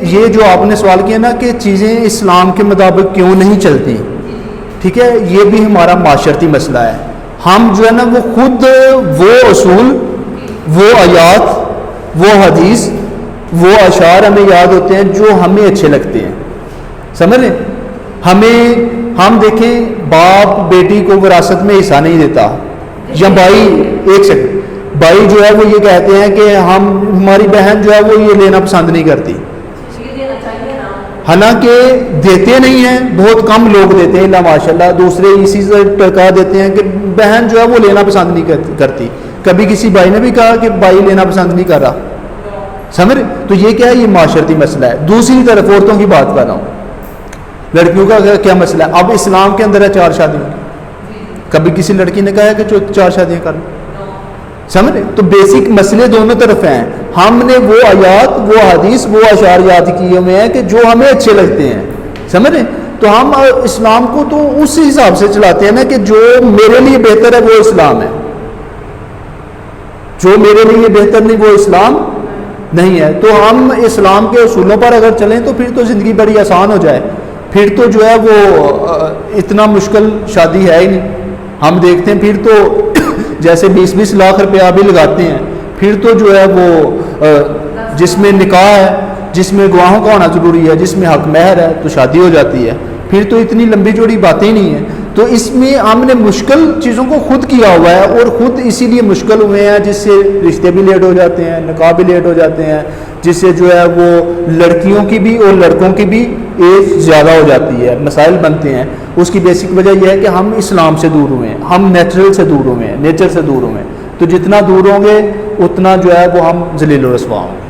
یہ جو آپ نے سوال کیا نا کہ چیزیں اسلام کے مطابق کیوں نہیں چلتی، ٹھیک ہے، یہ بھی ہمارا معاشرتی مسئلہ ہے. ہم جو ہے نا وہ خود وہ اصول، وہ آیات، وہ حدیث، وہ اشعار ہمیں یاد ہوتے ہیں جو ہمیں اچھے لگتے ہیں، سمجھ لیں. ہم دیکھیں باپ بیٹی کو وراثت میں حصہ نہیں دیتا، یا بھائی ایک سیکنڈ، بھائی جو ہے وہ یہ کہتے ہیں کہ ہماری بہن جو ہے وہ یہ لینا پسند نہیں کرتی، حالانکہ دیتے نہیں ہیں، بہت کم لوگ دیتے ہیں اللہ ماشاء اللہ. دوسرے اسی سے ٹرکا دیتے ہیں کہ بہن جو ہے وہ لینا پسند نہیں کرتی. کبھی کسی بھائی نے بھی کہا کہ بھائی لینا پسند نہیں کر رہا، سمجھ. تو یہ کیا ہے؟ یہ معاشرتی مسئلہ ہے. دوسری طرف عورتوں کی بات کر رہا ہوں، لڑکیوں کا کیا مسئلہ ہے؟ اب اسلام کے اندر ہے 4 شادیاں. کبھی کسی لڑکی نے کہا ہے کہ 4 شادیاں کر لیں، سمجھ. تو بیسک مسئلے دونوں طرف ہیں. ہم نے وہ آیات، وہ حدیث، وہ اشعار یاد کیے ہوئے ہیں کہ جو ہمیں اچھے لگتے ہیں، سمجھ. تو ہم اسلام کو تو اس حساب سے چلاتے ہیں نا کہ جو میرے لیے بہتر ہے وہ اسلام ہے، جو میرے لیے بہتر نہیں وہ اسلام نہیں ہے. تو ہم اسلام کے اصولوں پر اگر چلیں تو پھر تو زندگی بڑی آسان ہو جائے. پھر تو جو ہے وہ اتنا مشکل شادی ہے ہی نہیں. ہم دیکھتے ہیں پھر تو جیسے 20-20 لاکھ روپیہ بھی لگاتے ہیں، پھر تو جو ہے وہ جس میں نکاح ہے، جس میں گواہوں کا ہونا ضروری ہے، جس میں حق مہر ہے، تو شادی ہو جاتی ہے. پھر تو اتنی لمبی چوڑی باتیں نہیں ہیں. تو اس میں ہم نے مشکل چیزوں کو خود کیا ہوا ہے، اور خود اسی لیے مشکل ہوئے ہیں، جس سے رشتے بھی لیٹ ہو جاتے ہیں، نکاح بھی لیٹ ہو جاتے ہیں، جس سے جو ہے وہ لڑکیوں کی بھی اور لڑکوں کی بھی ایج زیادہ ہو جاتی ہے، مسائل بنتے ہیں. اس کی بیسک وجہ یہ ہے کہ ہم اسلام سے دور ہوئے ہیں، ہم نیچرل سے دور ہوئے ہیں، نیچر سے دور ہوئے ہیں. تو جتنا دور ہوں گے اتنا جو ہے وہ ہم ذلیل و رسوا ہوں گے.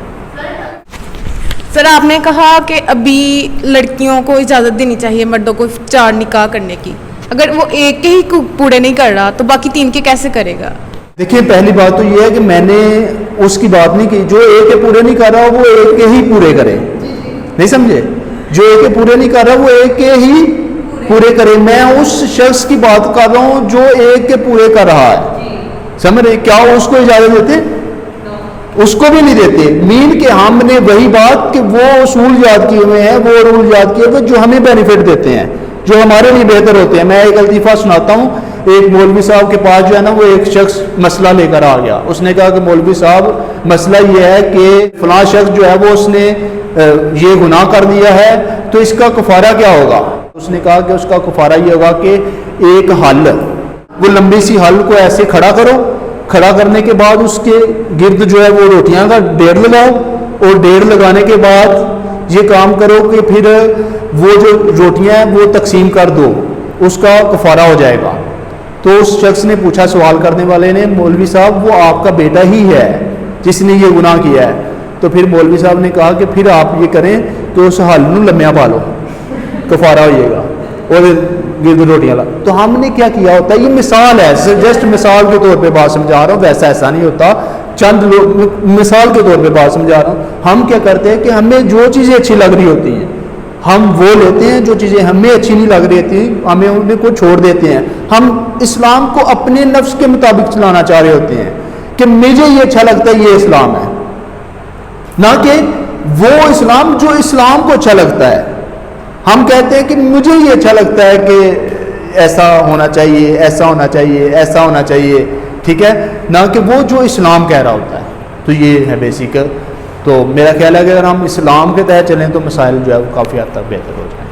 سر آپ نے کہا کہ ابھی لڑکیوں کو اجازت دینی چاہیے مردوں کو 4 نکاح کرنے کی. اگر وہ ایک کے ہی پورے نہیں کر رہا تو باقی 3 کے کیسے کرے گا؟ دیکھیے پہلی بات تو یہ ہے کہ میں نے اس کی بات نہیں کی. جو ایک کے پورے نہیں کر رہا وہ ایک کے ہی پورے کرے، نہیں سمجھے. جو ایک کے پورے نہیں کر رہا وہ ایک کے ہی پورے کرے. میں اس شخص کی بات کر رہا ہوں جو ایک کے پورے کر رہا ہے، سمجھ رہے. کیا اس کو اجازت دیتے؟ اس کو بھی نہیں دیتے. مین کہ ہم نے وہی بات کہ وہ اصول یاد کیے ہوئے ہیں، وہ رول یاد کیے ہوئے جو ہمیں بینیفٹ دیتے ہیں، جو ہمارے لیے بہتر ہوتے ہیں. میں ایک لطیفہ سناتا ہوں. ایک مولوی صاحب کے پاس جو ہے نا وہ ایک شخص مسئلہ لے کر آ گیا. اس نے کہا کہ مولوی صاحب مسئلہ یہ ہے کہ فلاں شخص جو ہے وہ اس نے یہ گناہ کر دیا ہے، تو اس کا کفارہ کیا ہوگا؟ اس نے کہا کہ اس کا کفارہ یہ ہوگا کہ ایک حل، وہ لمبی سی حل کو ایسے کھڑا کرو، کھڑا کرنے کے بعد اس کے گرد جو ہے وہ روٹیاں کا ڈھیر لگاؤ، اور ڈھیر لگانے کے بعد یہ کام کرو کہ پھر وہ جو روٹیاں ہیں وہ تقسیم کر دو، اس کا کفارہ ہو جائے گا. تو اس شخص نے پوچھا، سوال کرنے والے نے، مولوی صاحب وہ آپ کا بیٹا ہی ہے جس نے یہ گناہ کیا ہے. تو پھر مولوی صاحب نے کہا کہ پھر آپ یہ کریں کہ اس حل نو لمیا پا لو، کفارہ ہوئے گا، اور گرد روٹیاں لا. تو ہم نے کیا کیا ہوتا ہے، یہ مثال ہے، جسٹ مثال کے طور پہ بات سمجھا رہا ہوں، ویسا ایسا نہیں ہوتا. چند لوگ مثال کے طور پہ بات سمجھا رہا ہوں. ہم کیا کرتے ہیں کہ ہمیں جو چیزیں اچھی لگ رہی ہوتی ہیں ہم وہ لیتے ہیں، جو چیزیں ہمیں اچھی نہیں لگ رہی تھیں ہمیں ان کو چھوڑ دیتے ہیں. ہم اسلام کو اپنے نفس کے مطابق چلانا چاہ رہے ہوتے ہیں کہ مجھے یہ اچھا لگتا ہے، یہ اسلام ہے، نہ کہ وہ اسلام جو اسلام کو اچھا لگتا ہے. ہم کہتے ہیں کہ مجھے یہ اچھا لگتا ہے کہ ایسا ہونا چاہیے، ایسا ہونا چاہیے، ایسا ہونا چاہیے، ٹھیک ہے، نہ کہ وہ جو اسلام کہہ رہا ہوتا ہے. تو یہ ہے بیسک. تو میرا خیال ہے کہ اگر ہم اسلام کے تحت چلیں تو مسائل جو ہے وہ کافی حد تک بہتر ہو جائیں.